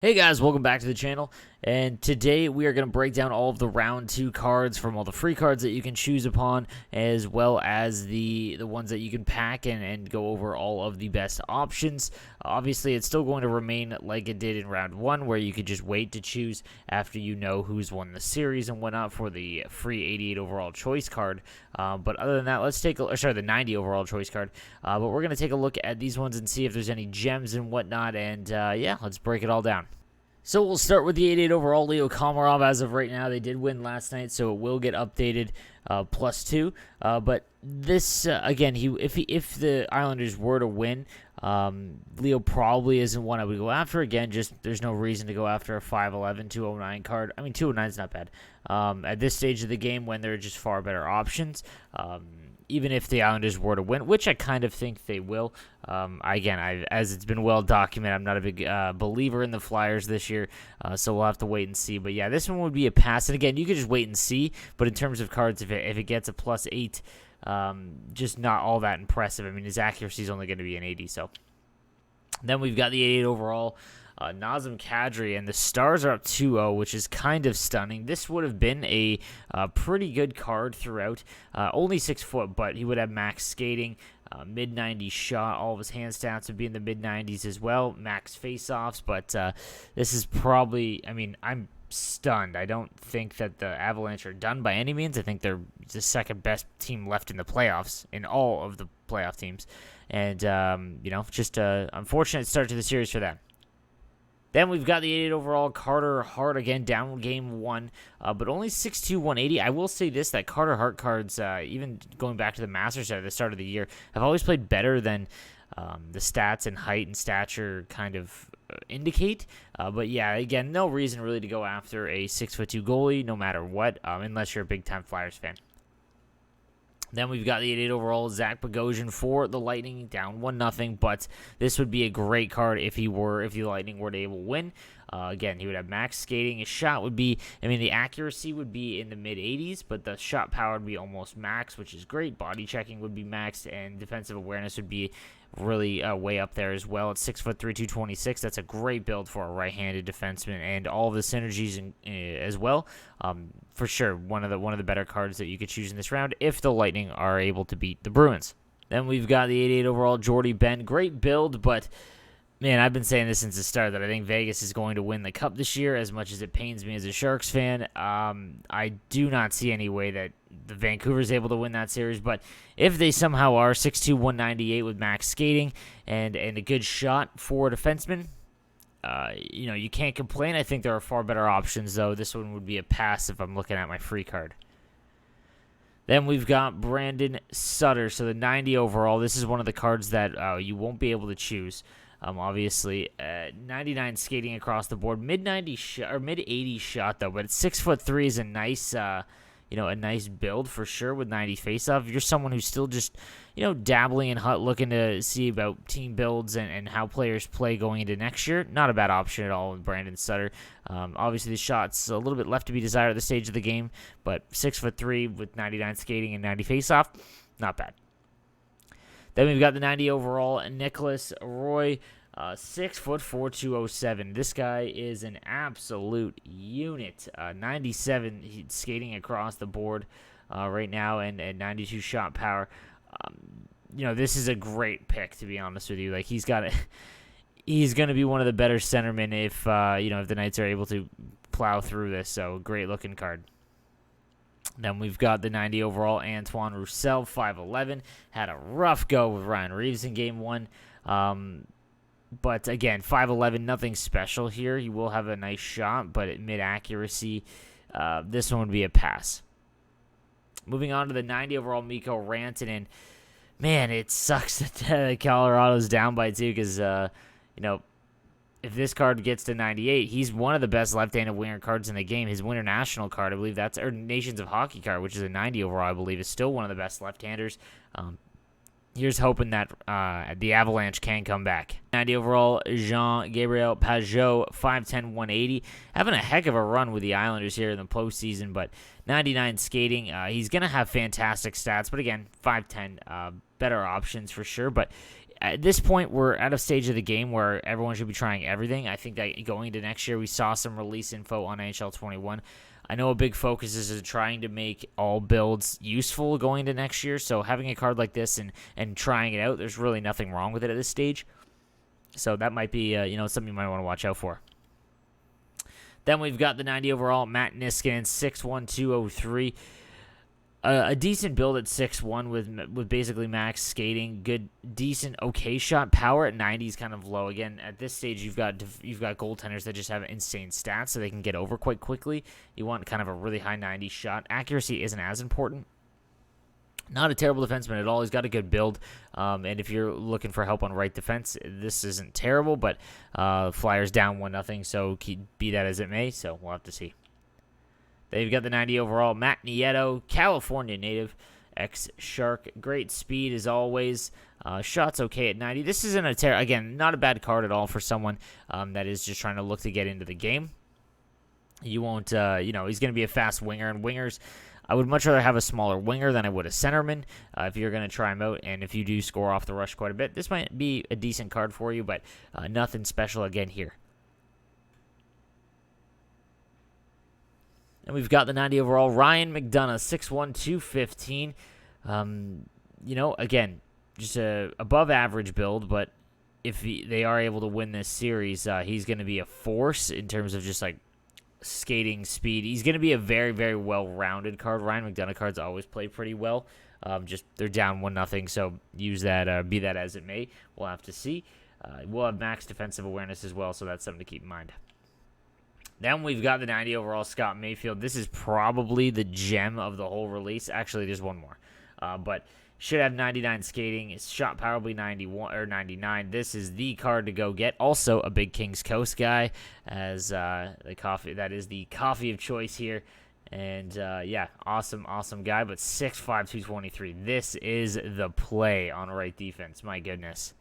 Hey guys, welcome back to the channel, and today we are going to break down all of the round 2 cards from all the free cards that you can choose upon, as well as the ones that you can pack and go over all of the best options. Obviously, it's still going to remain like it did in round 1, where you could just wait to choose after you know who's won the series and whatnot for the free 88 overall choice card. But other than that, let's take the 90 overall choice card. But we're going to take a look at these ones and see if there's any gems and whatnot, and yeah, let's break it all down. So we'll start with the 88 overall Leo Komarov. As of right now, they did win last night, so it will get updated +2. But this again, if the Islanders were to win, Leo probably isn't one I would go after. Again, just there's no reason to go after a 5'11", 209 card. I mean, 209 is not bad at this stage of the game when there are just far better options. Even if the Islanders were to win, which I kind of think they will. As it's been well documented, I'm not a big believer in the Flyers this year, so we'll have to wait and see. But yeah, this one would be a pass. And again, you could just wait and see. But in terms of cards, if it gets a +8, just not all that impressive. I mean, his accuracy is only going to be an 80. So then we've got the 88 overall. Nazem Kadri, and the Stars are up 2-0, which is kind of stunning. This would have been a pretty good card throughout. Only 6 foot, but he would have max skating, mid-90s shot. All of his hand stats would be in the mid-90s as well. Max face-offs, but this is probably, I mean, I'm stunned. I don't think that the Avalanche are done by any means. I think they're the second best team left in the playoffs in all of the playoff teams. And, just an unfortunate start to the series for them. Then we've got the 88 overall Carter Hart, again, down game 1, but only 6'2", 180. I will say this, that Carter Hart cards, even going back to the Masters at the start of the year, have always played better than the stats and height and stature kind of indicate. But yeah, again, no reason really to go after a 6'2" goalie, no matter what, unless you're a big-time Flyers fan. Then we've got the 88 overall Zach Bogosian for the Lightning, down 1-0, but this would be a great card if the Lightning were to able to win. Again, he would have max skating. His shot would be, the accuracy would be in the mid-80s, but the shot power would be almost max, which is great. Body checking would be maxed, and defensive awareness would be really way up there as well. At 6'3", 226, that's a great build for a right-handed defenseman, and all the synergies as well. For sure, one of the better cards that you could choose in this round if the Lightning are able to beat the Bruins. Then we've got the 88 overall JORDIE BENN. Great build, but man, I've been saying this since the start that I think Vegas is going to win the Cup this year, as much as it pains me as a Sharks fan. I do not see any way that the Vancouver is able to win that series, but if they somehow are, 6'2", 198 with max skating and a good shot for a defenseman, you can't complain. I think there are far better options, though. This one would be a pass if I'm looking at my free card. Then we've got Brandon Sutter, so the 90 overall. This is one of the cards that you won't be able to choose. Obviously, 99 skating across the board, mid-90 or mid-80 shot though, but it's 6'3" is a nice, a nice build for sure with 90 faceoff. If you're someone who's still just, dabbling in HUT, looking to see about team builds and how players play going into next year, not a bad option at all with Brandon Sutter. Obviously, the shot's a little bit left to be desired at this stage of the game, but 6'3" with 99 skating and 90 faceoff, not bad. Then we've got the 90 overall Nicholas Roy, 6'4", 207. This guy is an absolute unit. 97 skating across the board right now, and 92 shot power. This is a great pick, to be honest with you. Like, he's going to be one of the better centermen if if the Knights are able to plow through this. So great looking card. Then we've got the 90 overall Antoine Roussel, 5'11". Had a rough go with Ryan Reeves in game 1. But again, 5'11", nothing special here. He will have a nice shot, but at mid-accuracy, this one would be a pass. Moving on to the 90 overall Mikko Rantanen. Man, it sucks that Colorado's down by 2 because, if this card gets to 98, he's one of the best left-handed winger cards in the game. His Winter National card, I believe or Nations of Hockey card, which is a 90 overall, I believe, is still one of the best left-handers. Here's hoping that the Avalanche can come back. 90 overall, JEAN-GABRIEL PAGEAU, 5'10", 180. Having a heck of a run with the Islanders here in the postseason, but 99 skating. He's going to have fantastic stats, but again, 5'10", better options for sure. But at this point, we're at a stage of the game where everyone should be trying everything. I think that going into next year, we saw some release info on NHL 21. I know a big focus is trying to make all builds useful going into next year, so having a card like this and trying it out, there's really nothing wrong with it at this stage. So that might be something you might want to watch out for. Then we've got the 90 overall, Matt Niskanen, 6'1", 203. A decent build at 6'1" with basically max skating, good, decent, okay shot power. At 90 is kind of low. Again, at this stage, you've got goaltenders that just have insane stats, so they can get over quite quickly. You want kind of a really high 90 shot. Accuracy isn't as important. Not a terrible defenseman at all. He's got a good build, and if you're looking for help on right defense, this isn't terrible. But Flyers down 1-0, so be that as it may. So we'll have to see. They've got the 90 overall, Matt Nieto, California native, ex-Shark. Great speed as always. Shots okay at 90. This isn't again, not a bad card at all for someone that is just trying to look to get into the game. You won't, he's going to be a fast winger, and wingers, I would much rather have a smaller winger than I would a centerman if you're going to try him out. And if you do score off the rush quite a bit, this might be a decent card for you, but nothing special again here. And we've got the 90 overall, Ryan McDonough, 6'1", 215. Again, just a above average build, but if they are able to win this series, he's going to be a force in terms of just like skating speed. He's going to be a very, very well-rounded card. Ryan McDonough cards always play pretty well. Just they're down 1-0, so use that, be that as it may. We'll have to see. We'll have max defensive awareness as well, so that's something to keep in mind. Then we've got the 90 overall Scott Mayfield. This is probably the gem of the whole release. Actually, there's one more. But should have 99 skating. His shot power will be 91 or 99. This is the card to go get. Also a big Kings Coast guy as the coffee. That is the coffee of choice here. And yeah, awesome guy. But 6'5", 223. This is the play on right defense. My goodness.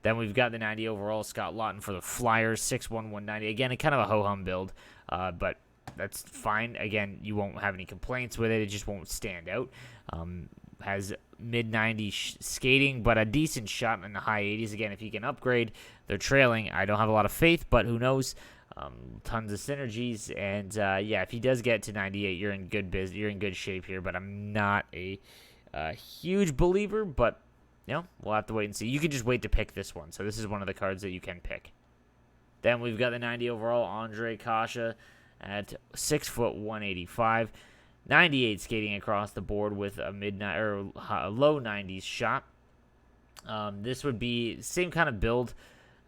Then we've got the 90 overall, Scott Laughton for the Flyers, 6'1", 190. Again, a kind of a ho-hum build, but that's fine. Again, you won't have any complaints with it. It just won't stand out. Has mid-90 skating, but a decent shot in the high 80s. Again, if he can upgrade, they're trailing. I don't have a lot of faith, but who knows? Tons of synergies, and yeah, if he does get to 98, you're in good shape here. But I'm not a huge believer, but we'll have to wait and see. You can just wait to pick this one. So this is one of the cards that you can pick. Then we've got the 90 overall, Andre Kasha at 6', 185. 98 skating across the board with a low 90s shot. This would be the same kind of build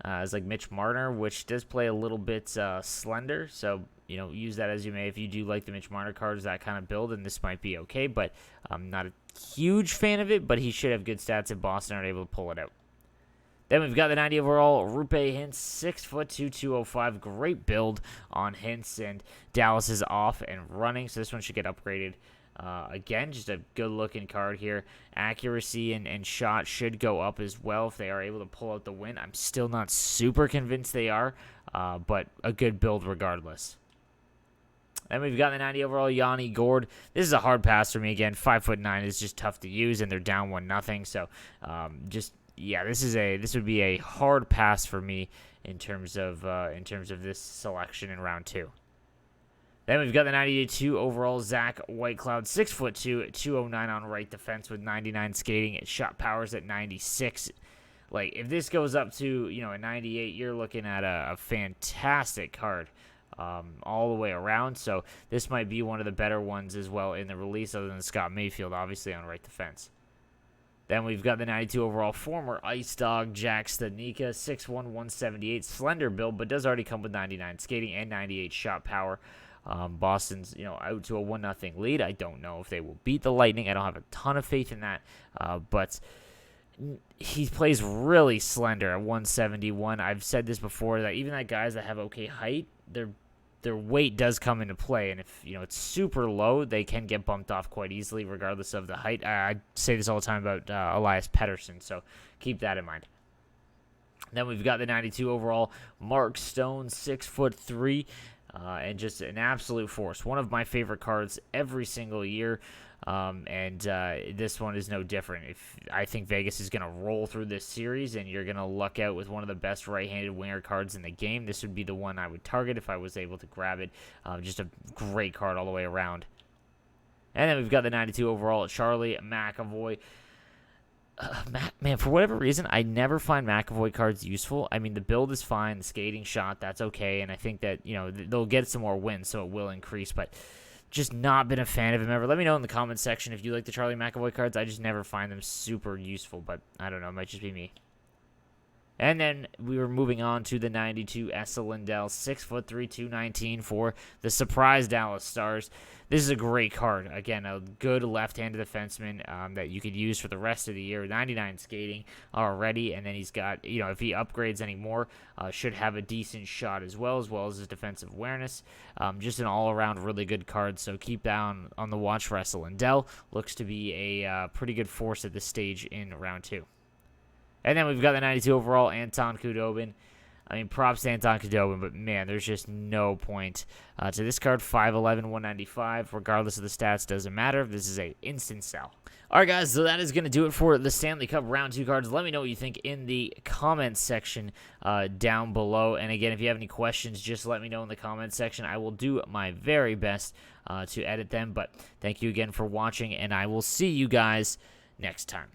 as like Mitch Marner, which does play a little bit slender. So, use that as you may if you do like the Mitch Marner cards, that kind of build, and this might be okay. But I'm not a huge fan of it, but he should have good stats if Boston aren't able to pull it out. Then we've got the 90 overall, Rupe Hintz, 6'2", 205. Great build on Hintz, and Dallas is off and running, so this one should get upgraded. Again, just a good-looking card here. Accuracy and shot should go up as well if they are able to pull out the win. I'm still not super convinced they are, but a good build regardless. Then we've got the 90 overall, Yanni Gourde. This is a hard pass for me. Again, 5'9" is just tough to use, and they're down 1-0. So, this would be a hard pass for me in terms of this selection in round 2. Then we've got the 92 overall, Zach Whitecloud, 6'2", 209 on right defense with 99 skating. Shot powers at 96. Like, if this goes up to a 98, you're looking at a fantastic card. All the way around, so this might be one of the better ones as well in the release, other than Scott Mayfield, obviously, on right defense. Then we've got the 92 overall, former Ice Dog, Jack Studnicka, 6'1", 178, slender build, but does already come with 99 skating and 98 shot power. Boston's, out to a 1-0 lead. I don't know if they will beat the Lightning. I don't have a ton of faith in that, but he plays really slender at 171. I've said this before, that even that guys that have okay height, their weight does come into play, and if it's super low, they can get bumped off quite easily regardless of the height. I say this all the time about Elias Pettersson, so keep that in mind. Then we've got the 92 overall, Mark Stone, 6'3", and just an absolute force. One of my favorite cards every single year. This one is no different. I think Vegas is going to roll through this series, and you're going to luck out with one of the best right-handed winger cards in the game. This would be the one I would target if I was able to grab it. Just a great card all the way around. And then we've got the 92 overall at Charlie McAvoy. Man, for whatever reason, I never find McAvoy cards useful. I mean, the build is fine, the skating shot, that's okay, and I think that, they'll get some more wins, so it will increase, but just not been a fan of him ever. Let me know in the comments section if you like the Charlie McAvoy cards. I just never find them super useful, but I don't know, it might just be me. And then we were moving on to the 92 Esa Lindell, 6'3", 219 for the surprise Dallas Stars. This is a great card. Again, a good left-handed defenseman that you could use for the rest of the year. 99 skating already, and then he's got, if he upgrades anymore, should have a decent shot as well as his defensive awareness. Just an all-around really good card, so keep that on the watch for Esa Lindell. Looks to be a pretty good force at this stage in round 2. And then we've got the 92 overall, Anton Khudobin. I mean, props to Anton Khudobin, but man, there's just no point to this card. 5'11", 195. Regardless of the stats, doesn't matter. This is a instant sell. All right, guys, so that is going to do it for the Stanley Cup Round 2 cards. Let me know what you think in the comments section down below. And again, if you have any questions, just let me know in the comments section. I will do my very best to edit them. But thank you again for watching, and I will see you guys next time.